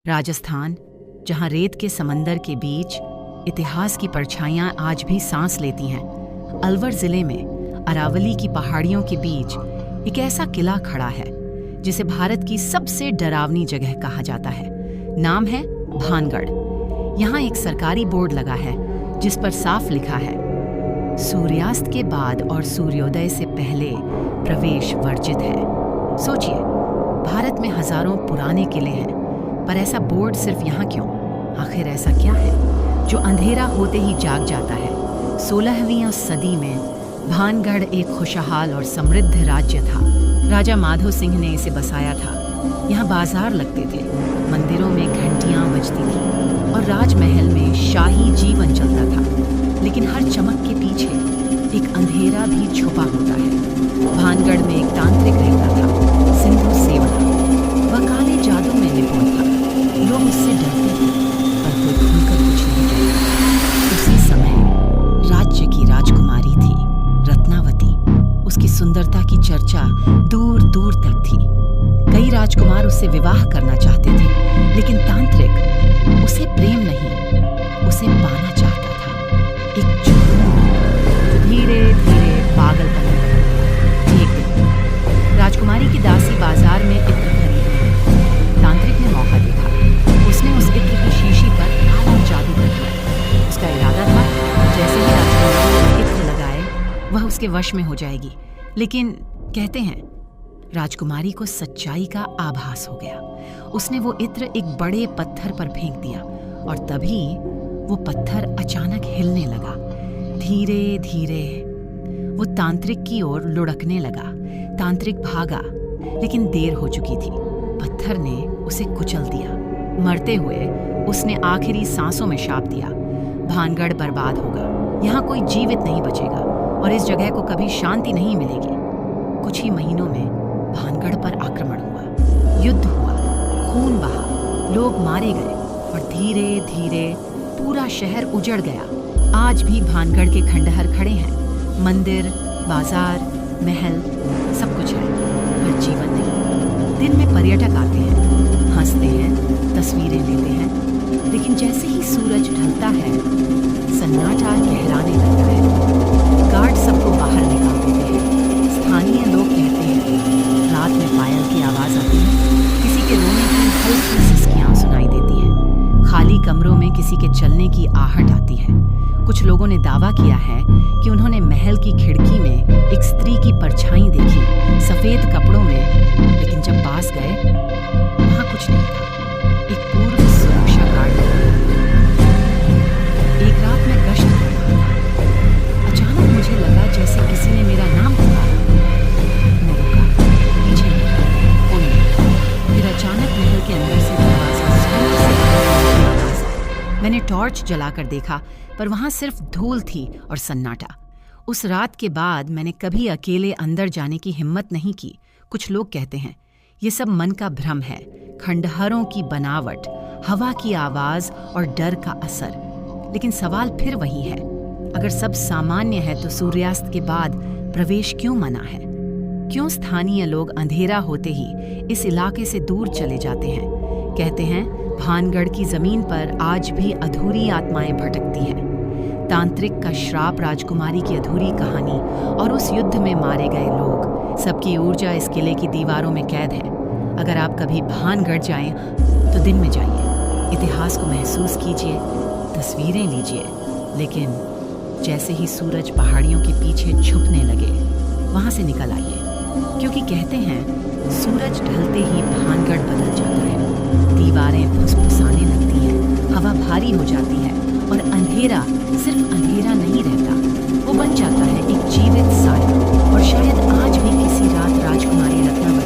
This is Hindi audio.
राजस्थान, जहां रेत के समंदर के बीच इतिहास की परछाइयां आज भी सांस लेती हैं। अलवर जिले में अरावली की पहाड़ियों के बीच एक ऐसा किला खड़ा है जिसे भारत की सबसे डरावनी जगह कहा जाता है। नाम है भानगढ़। यहाँ एक सरकारी बोर्ड लगा है जिस पर साफ लिखा है, सूर्यास्त के बाद और सूर्योदय से पहले प्रवेश वर्जित है। सोचिए, भारत में हजारों पुराने किले हैं, पर ऐसा बोर्ड सिर्फ यहाँ क्यों? आखिर ऐसा क्या है जो अंधेरा होते ही जाग जाता है? 16वीं सदी में भानगढ़ एक खुशहाल और समृद्ध राज्य था। राजा माधो सिंह ने इसे बसाया था। यहाँ बाजार लगते थे, मंदिरों में घंटियां बजती थीं और राजमहल में शाही जीवन चलता था। लेकिन हर चमक के पीछे एक अंधेरा भी छुपा होता है। भानगढ़ में एक तांत्रिक रहता था, सिंधु सेवक। वह काले जादू में निपुण था। लोग उससे डरते थे, पर कोई खुलकर कुछ नहीं कहता। उसी समय राज्य की राजकुमारी थी रत्नावती। उसकी सुंदरता की चर्चा दूर दूर तक थी। कई राजकुमार उससे विवाह करना चाहते थे, लेकिन तांत्रिक उसे प्रेम नहीं, उसे पाना चाहता था। एक जुनून धीरे धीरे पागल बन गया। एक दिन राजकुमारी की दासी बाजार में इत्र खरीद रही। तांत्रिक ने मौका देखा। उसने उस इत्र की शीशी पर काला जादू कर दिया। उसका इरादा था, जैसे ही राजकुमारी इत्र लगाए वह उसके वश में हो जाएगी। लेकिन कहते हैं, राजकुमारी को सच्चाई का आभास हो गया। उसने वो इत्र एक बड़े पत्थर पर फेंक दिया और तभी वो पत्थर अचानक हिलने लगा। धीरे धीरे वो तांत्रिक की ओर लुढ़कने लगा। तांत्रिक भागा, लेकिन देर हो चुकी थी। पत्थर ने उसे कुचल दिया। मरते हुए उसने आखिरी सांसों में शाप दिया, भानगढ़ बर्बाद होगा, यहाँ कोई जीवित नहीं बचेगा और इस जगह को कभी शांति नहीं मिलेगी। कुछ ही महीनों में भानगढ़ पर आक्रमण हुआ, युद्ध हुआ, खून बहा, लोग मारे गए और धीरे धीरे पूरा शहर उजड़ गया। आज भी भानगढ़ के खंडहर खड़े हैं। मंदिर, बाजार, महल सब कुछ है, पर जीवन नहीं। दिन में पर्यटक आते हैं, हंसते हैं, तस्वीरें लेते हैं, लेकिन जैसे ही सूरज ढलता है सन्नाटा गहराने लगता है। गार्ड सबको बाहर निकाल देते हैं। स्थानीय लोग कहते हैं, रात में पायल की आवाज आती है, किसी के रोने की हल्की सिसकियां सुनाई देती हैं। खाली कमरों में किसी के चलने की आहट आती है। कुछ लोगों ने दावा किया है कि उन्होंने महल की खिड़की में एक स्त्री की परछाई देखी, सफेद कपड़ों में। लेकिन जब पास गए वहां कुछ नहीं था। एक पूर्व सुरक्षा गार्ड। एक रात में गश्त कर रहा था। अचानक मुझे लगा जैसे किसी ने मेरा नाम पुकारा। मैं रुका, पीछे देखा, कोई नहीं। फिर अचानक महल के अंदर से दरवाजा जोर से खटखटाने की आवाज आई। मैंने टॉर्च जलाकर देखा, पर वहां सिर्फ धूल थी और सन्नाटा। उस रात के बाद मैंने कभी अकेले अंदर जाने की हिम्मत नहीं की। कुछ लोग कहते हैं ये सब मन का भ्रम है, खंडहरों की बनावट, हवा की आवाज और डर का असर। लेकिन सवाल फिर वही है, अगर सब सामान्य है तो सूर्यास्त के बाद प्रवेश क्यों मना है? क्यों स्थानीय लोग अंधेरा होते ही इस इलाके से दूर चले जाते हैं? कहते हैं भानगढ़ की जमीन पर आज भी अधूरी आत्माएं भटकती हैं। तांत्रिक का श्राप, राजकुमारी की अधूरी कहानी और उस युद्ध में मारे गए लोग, सबकी ऊर्जा इस किले की दीवारों में कैद है। अगर आप कभी भानगढ़ जाएं तो दिन में जाइए, इतिहास को महसूस कीजिए, तस्वीरें लीजिए, लेकिन जैसे ही सूरज पहाड़ियों के पीछे छुपने लगे वहां से निकल आइए, क्योंकि कहते हैं सूरज ढलते ही भानगढ़ बदल जाता है। दीवारें फुसफुसाने लगती हैं, हवा भारी हो जाती है और अंधेरा सिर्फ अंधेरा नहीं रहता, वो बन जाता है एक जीवित साया। और शायद आज भी किसी रात राजकुमारी रत्नावती